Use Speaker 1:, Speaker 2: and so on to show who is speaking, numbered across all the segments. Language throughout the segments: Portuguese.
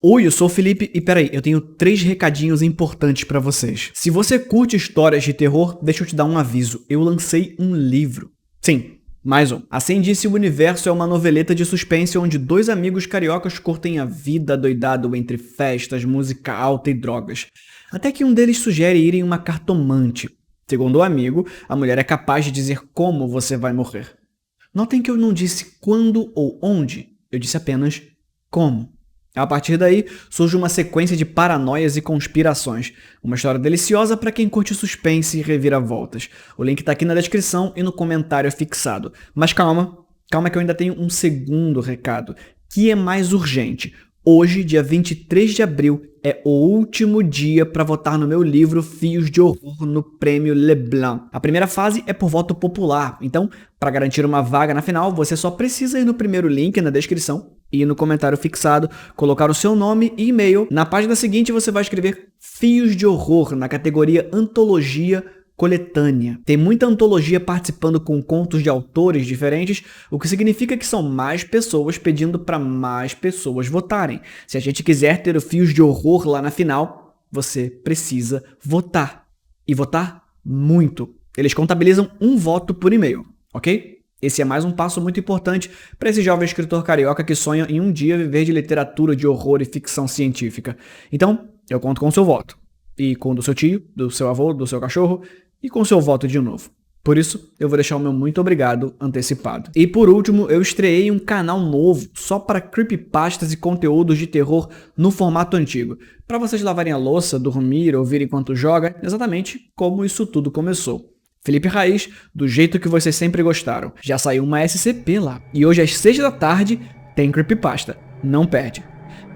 Speaker 1: Oi, eu sou o Felipe e peraí, eu tenho 3 recadinhos importantes pra vocês. Se você curte histórias de terror, deixa eu te dar um aviso. Eu lancei um livro. Sim, mais um. Assim Disse o Universo é uma noveleta de suspense onde 2 amigos cariocas curtem a vida adoidado entre festas, música alta e drogas. Até que um deles sugere ir em uma cartomante. Segundo o amigo, a mulher é capaz de dizer como você vai morrer. Notem que eu não disse quando ou onde, eu disse apenas como. A partir daí, surge uma sequência de paranoias e conspirações. Uma história deliciosa para quem curte suspense e reviravoltas. O link tá aqui na descrição e no comentário fixado. Mas calma que eu ainda tenho um segundo recado, que é mais urgente. Hoje, dia 23 de abril, é o último dia para votar no meu livro Fios de Horror no Prêmio Leblanc. A primeira fase é por voto popular, então, para garantir uma vaga na final, você só precisa ir no primeiro link na descrição e no comentário fixado, colocar o seu nome e e-mail. Na página seguinte, você vai escrever Fios de Horror na categoria Antologia Coletânea. Tem muita antologia participando com contos de autores diferentes, o que significa que são mais pessoas pedindo para mais pessoas votarem. Se a gente quiser ter o Fios de Horror lá na final, você precisa votar. E votar muito. Eles contabilizam um voto por e-mail, ok? Esse é mais um passo muito importante para esse jovem escritor carioca que sonha em um dia viver de literatura de horror e ficção científica. Então, eu conto com o seu voto. E com o do seu tio, do seu avô, do seu cachorro e com o seu voto de novo. Por isso, eu vou deixar o meu muito obrigado antecipado. E por último, eu estreiei um canal novo só para creepypastas e conteúdos de terror no formato antigo. Para vocês lavarem a louça, dormir, ouvir enquanto joga, exatamente como isso tudo começou. Felipe Raiz, do jeito que vocês sempre gostaram. Já saiu uma SCP lá. E hoje às 6 da tarde tem creepypasta. Não perde.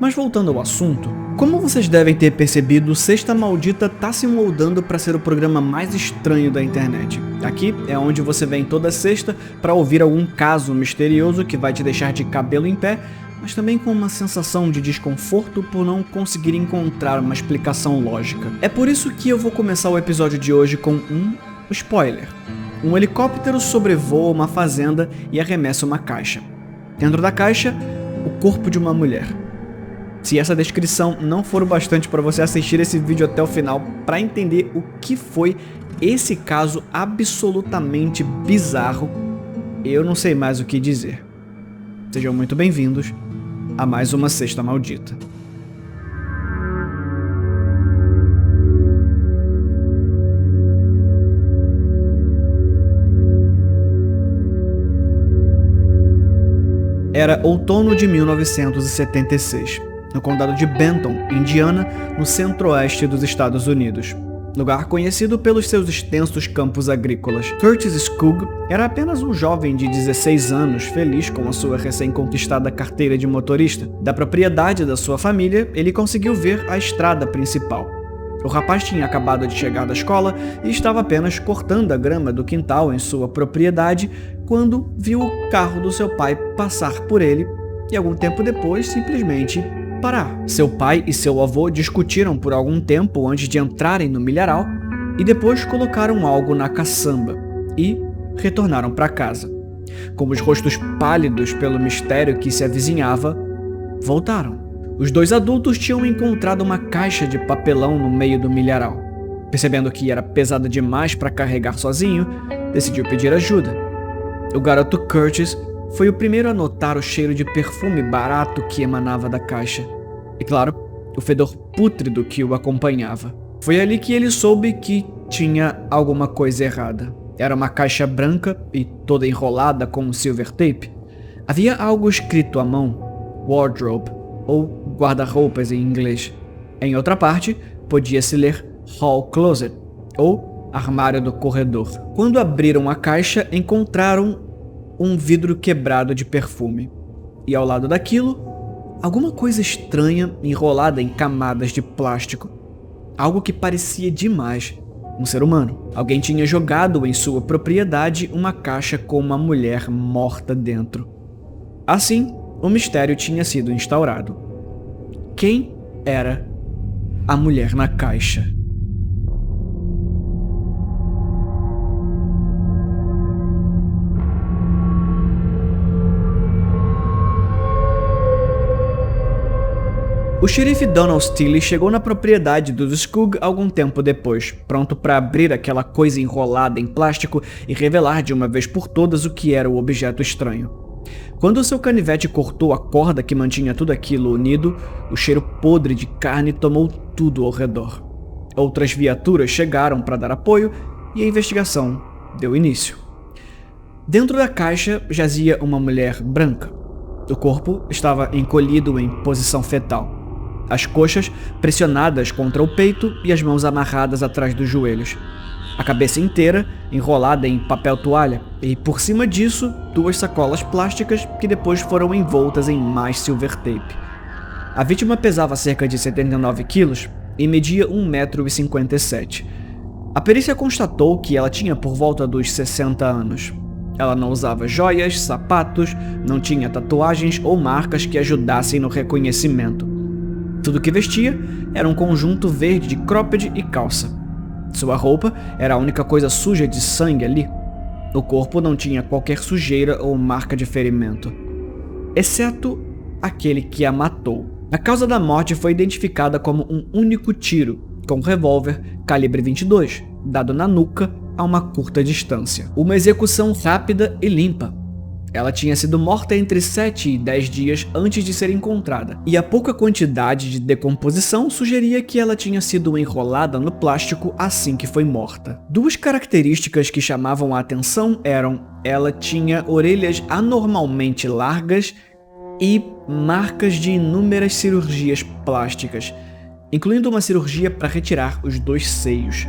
Speaker 1: Mas voltando ao assunto, como vocês devem ter percebido, Sexta Maldita tá se moldando para ser o programa mais estranho da internet. Aqui é onde você vem toda sexta para ouvir algum caso misterioso que vai te deixar de cabelo em pé, mas também com uma sensação de desconforto por não conseguir encontrar uma explicação lógica. É por isso que eu vou começar o episódio de hoje com um spoiler. Um helicóptero sobrevoa uma fazenda e arremessa uma caixa. Dentro da caixa, o corpo de uma mulher. Se essa descrição não for o bastante para você assistir esse vídeo até o final para entender o que foi esse caso absolutamente bizarro, eu não sei mais o que dizer. Sejam muito bem-vindos a mais uma Sexta Maldita. Era outono de 1976. No condado de Benton, Indiana, no centro-oeste dos Estados Unidos. Lugar conhecido pelos seus extensos campos agrícolas. Curtis Skugg era apenas um jovem de 16 anos, feliz com a sua recém-conquistada carteira de motorista. Da propriedade da sua família, ele conseguiu ver a estrada principal. O rapaz tinha acabado de chegar da escola e estava apenas cortando a grama do quintal em sua propriedade quando viu o carro do seu pai passar por ele e algum tempo depois simplesmente parar. Seu pai e seu avô discutiram por algum tempo antes de entrarem no milharal e depois colocaram algo na caçamba e retornaram para casa. Com os rostos pálidos pelo mistério que se avizinhava, voltaram. Os 2 adultos tinham encontrado uma caixa de papelão no meio do milharal. Percebendo que era pesada demais para carregar sozinho, decidiu pedir ajuda. O garoto Curtis foi o primeiro a notar o cheiro de perfume barato que emanava da caixa. E claro, o fedor pútrido que o acompanhava. Foi ali que ele soube que tinha alguma coisa errada. Era uma caixa branca e toda enrolada com silver tape. Havia algo escrito à mão, wardrobe, ou guarda-roupas em inglês. Em outra parte, podia-se ler hall closet, ou armário do corredor. Quando abriram a caixa, encontraram um vidro quebrado de perfume. E ao lado daquilo, alguma coisa estranha enrolada em camadas de plástico. Algo que parecia demais um ser humano. Alguém tinha jogado em sua propriedade uma caixa com uma mulher morta dentro. Assim, o mistério tinha sido instaurado. Quem era a mulher na caixa? O xerife Donald Steele chegou na propriedade dos Skug algum tempo depois, pronto para abrir aquela coisa enrolada em plástico e revelar de uma vez por todas o que era o objeto estranho. Quando seu canivete cortou a corda que mantinha tudo aquilo unido, o cheiro podre de carne tomou tudo ao redor. Outras viaturas chegaram para dar apoio e a investigação deu início. Dentro da caixa jazia uma mulher branca. O corpo estava encolhido em posição fetal. As coxas pressionadas contra o peito e as mãos amarradas atrás dos joelhos. A cabeça inteira enrolada em papel toalha e, por cima disso, 2 sacolas plásticas que depois foram envoltas em mais silver tape. A vítima pesava cerca de 79 quilos e media 1,57 m. A perícia constatou que ela tinha por volta dos 60 anos. Ela não usava joias, sapatos, não tinha tatuagens ou marcas que ajudassem no reconhecimento. Tudo que vestia era um conjunto verde de cropped e calça. Sua roupa era a única coisa suja de sangue ali. O corpo não tinha qualquer sujeira ou marca de ferimento, exceto aquele que a matou. A causa da morte foi identificada como um único tiro, com um revólver calibre 22, dado na nuca a uma curta distância. Uma execução rápida e limpa. Ela tinha sido morta entre 7 e 10 dias antes de ser encontrada, e a pouca quantidade de decomposição sugeria que ela tinha sido enrolada no plástico assim que foi morta. 2 características que chamavam a atenção eram: ela tinha orelhas anormalmente largas e marcas de inúmeras cirurgias plásticas, incluindo uma cirurgia para retirar os 2 seios.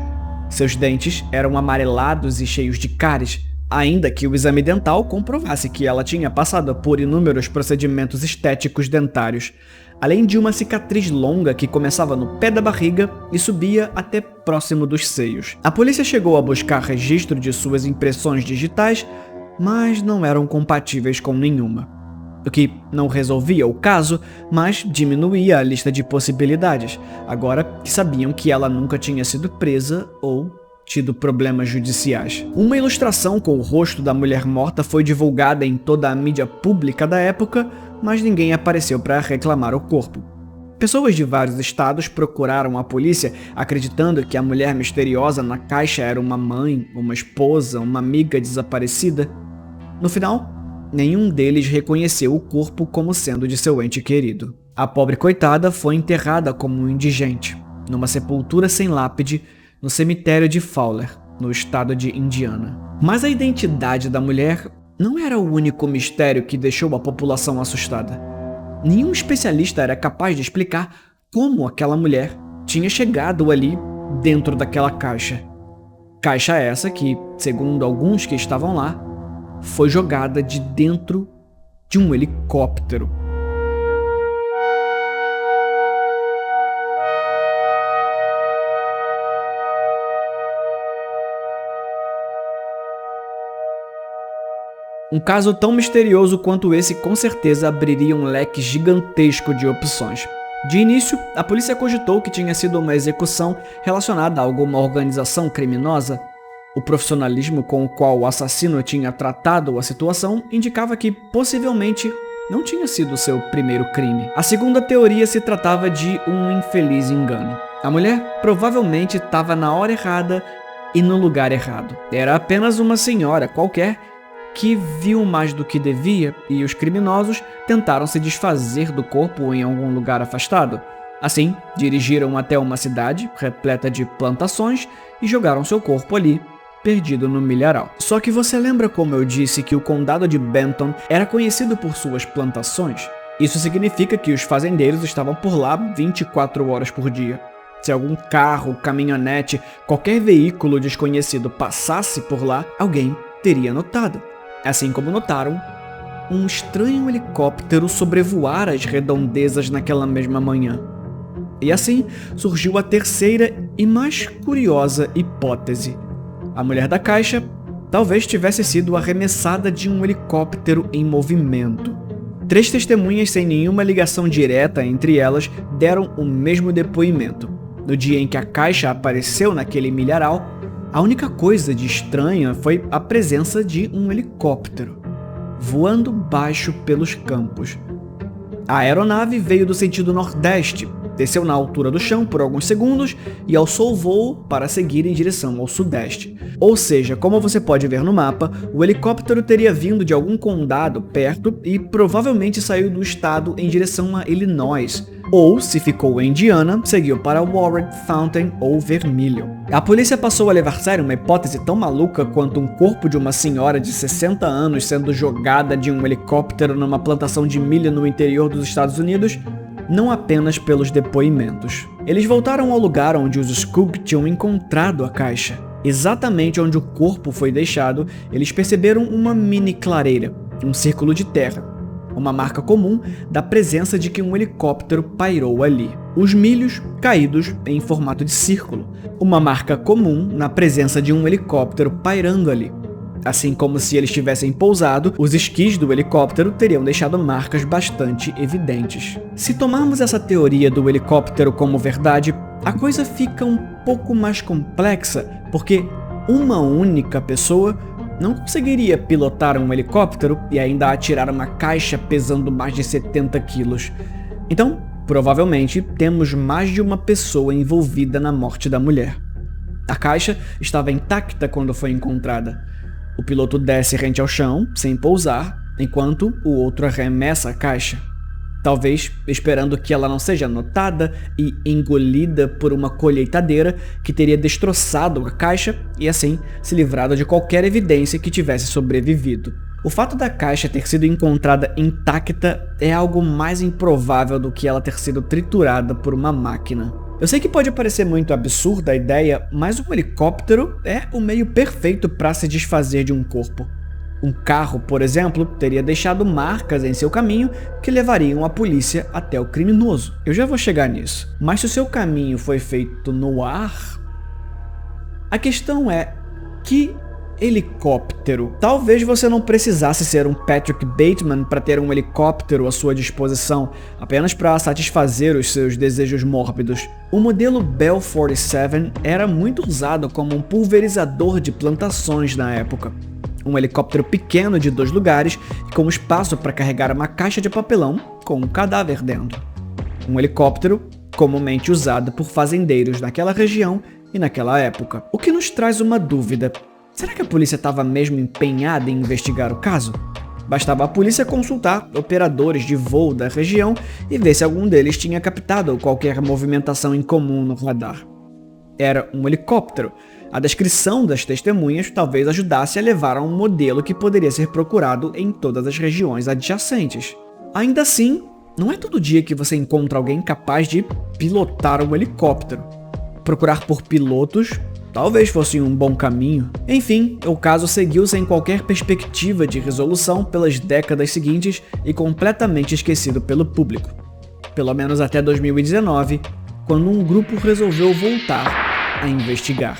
Speaker 1: Seus dentes eram amarelados e cheios de cáries, ainda que o exame dental comprovasse que ela tinha passado por inúmeros procedimentos estéticos dentários, além de uma cicatriz longa que começava no pé da barriga e subia até próximo dos seios. A polícia chegou a buscar registro de suas impressões digitais, mas não eram compatíveis com nenhuma. O que não resolvia o caso, mas diminuía a lista de possibilidades, agora que sabiam que ela nunca tinha sido presa ou tido problemas judiciais. Uma ilustração com o rosto da mulher morta foi divulgada em toda a mídia pública da época, mas ninguém apareceu para reclamar o corpo. Pessoas de vários estados procuraram a polícia acreditando que a mulher misteriosa na caixa era uma mãe, uma esposa, uma amiga desaparecida. No final, nenhum deles reconheceu o corpo como sendo de seu ente querido. A pobre coitada foi enterrada como um indigente, numa sepultura sem lápide, no cemitério de Fowler, no estado de Indiana. Mas a identidade da mulher não era o único mistério que deixou a população assustada. Nenhum especialista era capaz de explicar como aquela mulher tinha chegado ali dentro daquela caixa. Caixa essa que, segundo alguns que estavam lá, foi jogada de dentro de um helicóptero. Um caso tão misterioso quanto esse com certeza abriria um leque gigantesco de opções. De início, a polícia cogitou que tinha sido uma execução relacionada a alguma organização criminosa. O profissionalismo com o qual o assassino tinha tratado a situação indicava que, possivelmente, não tinha sido seu primeiro crime. A segunda teoria se tratava de um infeliz engano. A mulher provavelmente estava na hora errada e no lugar errado. Era apenas uma senhora qualquer que viu mais do que devia e os criminosos tentaram se desfazer do corpo em algum lugar afastado. Assim, dirigiram até uma cidade repleta de plantações e jogaram seu corpo ali, perdido no milharal. Só que você lembra como eu disse que o condado de Benton era conhecido por suas plantações? Isso significa que os fazendeiros estavam por lá 24 horas por dia. Se algum carro, caminhonete, qualquer veículo desconhecido passasse por lá, alguém teria notado. Assim como notaram um estranho helicóptero sobrevoar as redondezas naquela mesma manhã. E assim surgiu a terceira e mais curiosa hipótese. A mulher da caixa talvez tivesse sido arremessada de um helicóptero em movimento. 3 testemunhas sem nenhuma ligação direta entre elas deram o mesmo depoimento. No dia em que a caixa apareceu naquele milharal, a única coisa de estranha foi a presença de um helicóptero voando baixo pelos campos. A aeronave veio do sentido nordeste, desceu na altura do chão por alguns segundos e alçou o voo para seguir em direção ao sudeste. Ou seja, como você pode ver no mapa, o helicóptero teria vindo de algum condado perto e provavelmente saiu do estado em direção a Illinois. Ou, se ficou em Indiana, seguiu para Warren, Fountain ou Vermilion. A polícia passou a levar a sério uma hipótese tão maluca quanto um corpo de uma senhora de 60 anos sendo jogada de um helicóptero numa plantação de milho no interior dos Estados Unidos, não apenas pelos depoimentos. Eles voltaram ao lugar onde os Scoop tinham encontrado a caixa. Exatamente onde o corpo foi deixado, eles perceberam uma mini clareira, um círculo de terra, uma marca comum da presença de que um helicóptero pairou ali. Os milhos caídos em formato de círculo, uma marca comum na presença de um helicóptero pairando ali. Assim como se eles tivessem pousado, os esquis do helicóptero teriam deixado marcas bastante evidentes. Se tomarmos essa teoria do helicóptero como verdade, a coisa fica um pouco mais complexa, porque uma única pessoa não conseguiria pilotar um helicóptero e ainda atirar uma caixa pesando mais de 70 quilos. Então, provavelmente, temos mais de uma pessoa envolvida na morte da mulher. A caixa estava intacta quando foi encontrada. O piloto desce rente ao chão, sem pousar, enquanto o outro arremessa a caixa. Talvez esperando que ela não seja notada e engolida por uma colheitadeira que teria destroçado a caixa e assim se livrado de qualquer evidência que tivesse sobrevivido. O fato da caixa ter sido encontrada intacta é algo mais improvável do que ela ter sido triturada por uma máquina. Eu sei que pode parecer muito absurda a ideia, mas um helicóptero é o meio perfeito para se desfazer de um corpo. Um carro, por exemplo, teria deixado marcas em seu caminho que levariam a polícia até o criminoso. Eu já vou chegar nisso. Mas se o seu caminho foi feito no ar, a questão é, que helicóptero? Talvez você não precisasse ser um Patrick Bateman para ter um helicóptero à sua disposição, apenas para satisfazer os seus desejos mórbidos. O modelo Bell 47 era muito usado como um pulverizador de plantações na época. Um helicóptero pequeno de 2 lugares e com espaço para carregar uma caixa de papelão com um cadáver dentro. Um helicóptero comumente usado por fazendeiros naquela região e naquela época. O que nos traz uma dúvida. Será que a polícia estava mesmo empenhada em investigar o caso? Bastava a polícia consultar operadores de voo da região e ver se algum deles tinha captado qualquer movimentação incomum no radar. Era um helicóptero. A descrição das testemunhas talvez ajudasse a levar a um modelo que poderia ser procurado em todas as regiões adjacentes. Ainda assim, não é todo dia que você encontra alguém capaz de pilotar um helicóptero. Procurar por pilotos talvez fosse um bom caminho. Enfim, o caso seguiu sem qualquer perspectiva de resolução pelas décadas seguintes e completamente esquecido pelo público. Pelo menos até 2019, quando um grupo resolveu voltar a investigar.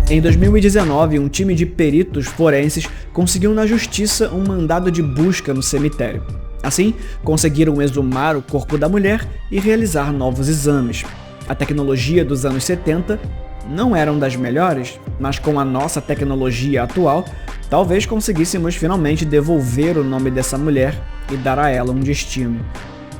Speaker 1: Em 2019, um time de peritos forenses conseguiu na justiça um mandado de busca no cemitério. Assim, conseguiram exumar o corpo da mulher e realizar novos exames. A tecnologia dos anos 70 não era das melhores, mas com a nossa tecnologia atual, talvez conseguíssemos finalmente devolver o nome dessa mulher e dar a ela um destino.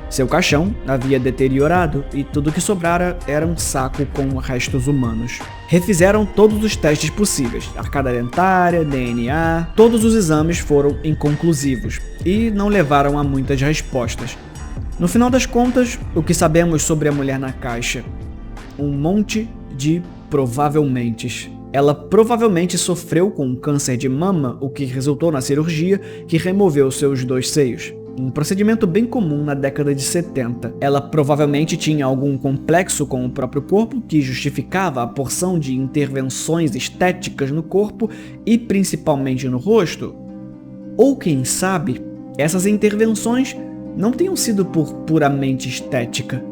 Speaker 1: Seu caixão havia deteriorado e tudo que sobrara era um saco com restos humanos. Refizeram todos os testes possíveis, arcada dentária, DNA, todos os exames foram inconclusivos e não levaram a muitas respostas. No final das contas, o que sabemos sobre a mulher na caixa? Um monte de provavelmente. Ela provavelmente sofreu com um câncer de mama, o que resultou na cirurgia que removeu seus 2 seios. Um procedimento bem comum na década de 70. Ela provavelmente tinha algum complexo com o próprio corpo que justificava a porção de intervenções estéticas no corpo e principalmente no rosto. Ou quem sabe, essas intervenções não tenham sido por puramente estética.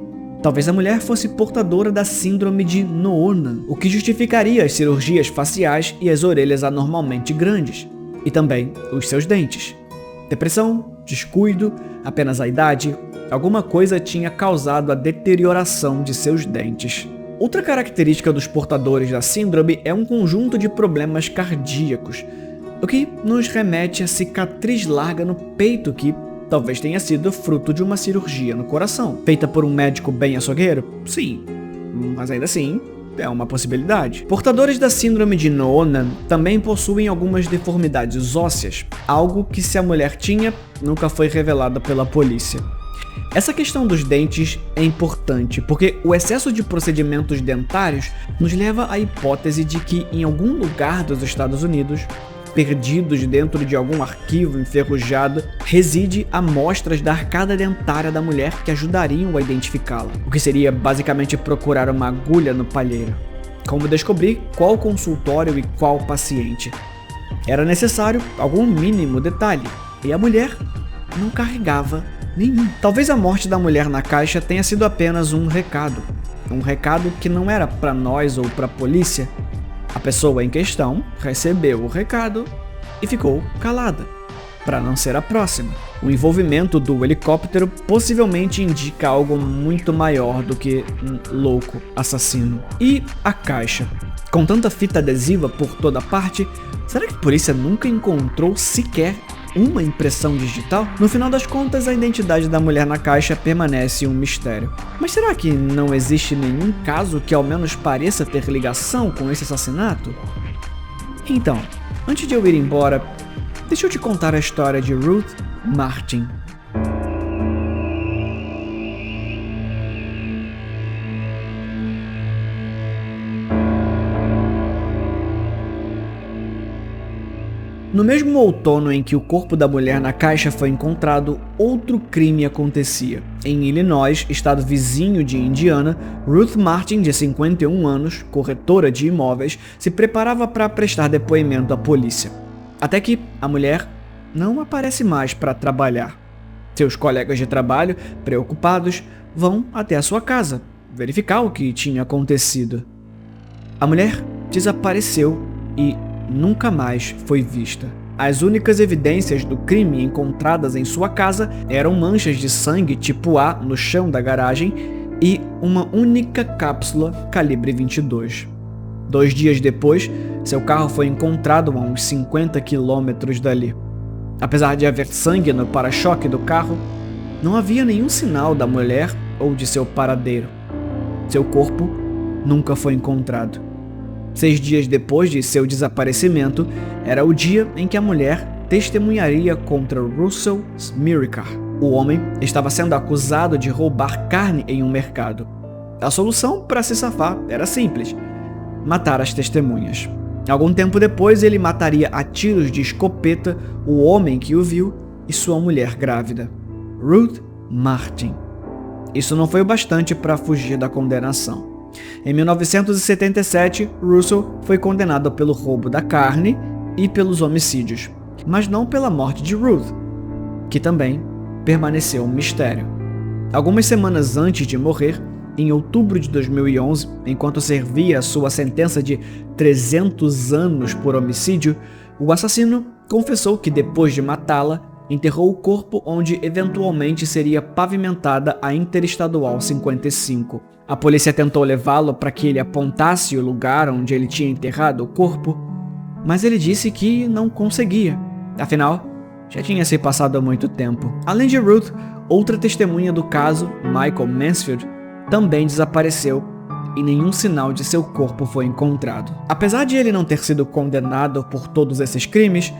Speaker 1: Talvez a mulher fosse portadora da síndrome de Noonan, o que justificaria as cirurgias faciais e as orelhas anormalmente grandes, e também os seus dentes. Depressão, descuido, apenas a idade, alguma coisa tinha causado a deterioração de seus dentes. Outra característica dos portadores da síndrome é um conjunto de problemas cardíacos, o que nos remete à cicatriz larga no peito que talvez tenha sido fruto de uma cirurgia no coração. Feita por um médico bem açougueiro? Sim, mas ainda assim é uma possibilidade. Portadores da síndrome de Noonan também possuem algumas deformidades ósseas, algo que, se a mulher tinha, nunca foi revelada pela polícia. Essa questão dos dentes é importante, porque o excesso de procedimentos dentários nos leva à hipótese de que, em algum lugar dos Estados Unidos, perdidos dentro de algum arquivo enferrujado, reside amostras da arcada dentária da mulher que ajudariam a identificá-la, o que seria basicamente procurar uma agulha no palheiro. Como descobrir qual consultório e qual paciente? Era necessário algum mínimo detalhe, e a mulher não carregava nenhum. Talvez a morte da mulher na caixa tenha sido apenas um recado que não era para nós ou para a polícia. A pessoa em questão recebeu o recado e ficou calada, para não ser a próxima. O envolvimento do helicóptero possivelmente indica algo muito maior do que um louco assassino. E a caixa? Com tanta fita adesiva por toda parte, será que a polícia nunca encontrou sequer uma impressão digital? No final das contas, a identidade da mulher na caixa permanece um mistério. Mas será que não existe nenhum caso que ao menos pareça ter ligação com esse assassinato? Então, antes de eu ir embora, deixa eu te contar a história de Ruth Martin. No mesmo outono em que o corpo da mulher na caixa foi encontrado, outro crime acontecia. Em Illinois, estado vizinho de Indiana, Ruth Martin, de 51 anos, corretora de imóveis, se preparava para prestar depoimento à polícia. Até que a mulher não aparece mais para trabalhar. Seus colegas de trabalho, preocupados, vão até a sua casa, verificar o que tinha acontecido. A mulher desapareceu e nunca mais foi vista. As únicas evidências do crime encontradas em sua casa eram manchas de sangue tipo A no chão da garagem e uma única cápsula calibre 22. 2 dias depois, seu carro foi encontrado a uns 50 quilômetros dali. Apesar de haver sangue no para-choque do carro, não havia nenhum sinal da mulher ou de seu paradeiro. Seu corpo nunca foi encontrado. 6 dias depois de seu desaparecimento, era o dia em que a mulher testemunharia contra Russell Smiricar. O homem estava sendo acusado de roubar carne em um mercado. A solução para se safar era simples: matar as testemunhas. Algum tempo depois, ele mataria a tiros de escopeta o homem que o viu e sua mulher grávida, Ruth Martin. Isso não foi o bastante para fugir da condenação. Em 1977, Russell foi condenado pelo roubo da carne e pelos homicídios, mas não pela morte de Ruth, que também permaneceu um mistério. Algumas semanas antes de morrer, em outubro de 2011, enquanto servia sua sentença de 300 anos por homicídio, o assassino confessou que, depois de matá-la, enterrou o corpo onde eventualmente seria pavimentada a Interestadual 55. A polícia tentou levá-lo para que ele apontasse o lugar onde ele tinha enterrado o corpo, mas ele disse que não conseguia. Afinal, já tinha se passado muito tempo. Além de Ruth, outra testemunha do caso, Michael Mansfield, também desapareceu e nenhum sinal de seu corpo foi encontrado. Apesar de ele não ter sido condenado por todos esses crimes,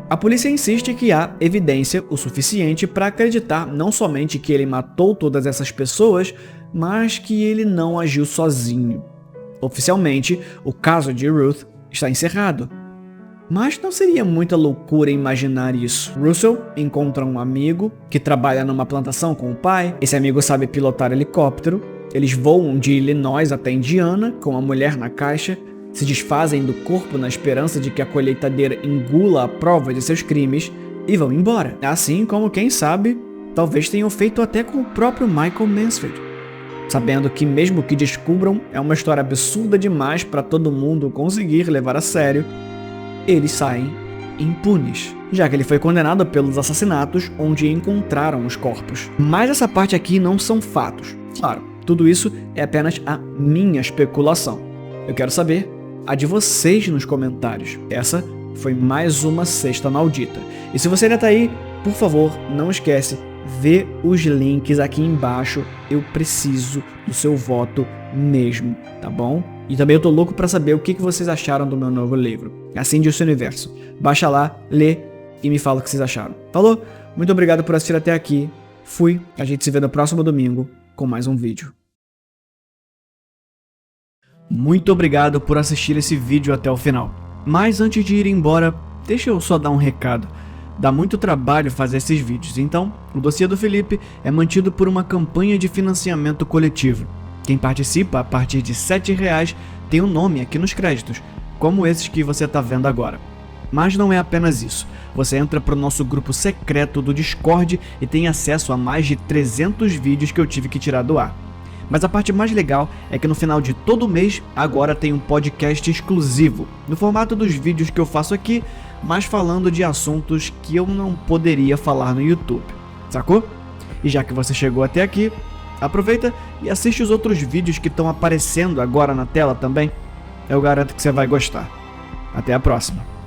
Speaker 1: a polícia insiste que há evidência o suficiente para acreditar não somente que ele matou todas essas pessoas, mas que ele não agiu sozinho. Oficialmente, o caso de Ruth está encerrado. Mas não seria muita loucura imaginar isso. Russell encontra um amigo que trabalha numa plantação com o pai. Esse amigo sabe pilotar helicóptero. Eles voam de Illinois até Indiana com a mulher na caixa, se desfazem do corpo na esperança de que a colheitadeira engula a prova de seus crimes e vão embora. Assim como, quem sabe, talvez tenham feito até com o próprio Michael Mansfield, sabendo que mesmo que descubram é uma história absurda demais para todo mundo conseguir levar a sério, eles saem impunes, já que ele foi condenado pelos assassinatos onde encontraram os corpos. Mas essa parte aqui não são fatos. Claro, tudo isso é apenas a minha especulação. Eu quero saber a de vocês nos comentários. Essa foi mais uma Sexta Maldita. E se você ainda tá aí, por favor, não esquece, vê os links aqui embaixo. Eu preciso do seu voto mesmo, tá bom? E também eu tô louco pra saber o que vocês acharam do meu novo livro, Assim Disse o Universo. Baixa lá, lê e me fala o que vocês acharam. Falou? Muito obrigado por assistir até aqui. Fui. A gente se vê no próximo domingo com mais um vídeo. Muito obrigado por assistir esse vídeo até o final. Mas antes de ir embora, deixa eu só dar um recado. Dá muito trabalho fazer esses vídeos, então o dossiê do Felipe é mantido por uma campanha de financiamento coletivo. Quem participa a partir de R$ 7,00 tem um nome aqui nos créditos, como esses que você está vendo agora. Mas não é apenas isso. Você entra para o nosso grupo secreto do Discord e tem acesso a mais de 300 vídeos que eu tive que tirar do ar. Mas a parte mais legal é que no final de todo mês agora tem um podcast exclusivo, no formato dos vídeos que eu faço aqui, mas falando de assuntos que eu não poderia falar no YouTube, sacou? E já que você chegou até aqui, aproveita e assiste os outros vídeos que estão aparecendo agora na tela também. Eu garanto que você vai gostar. Até a próxima.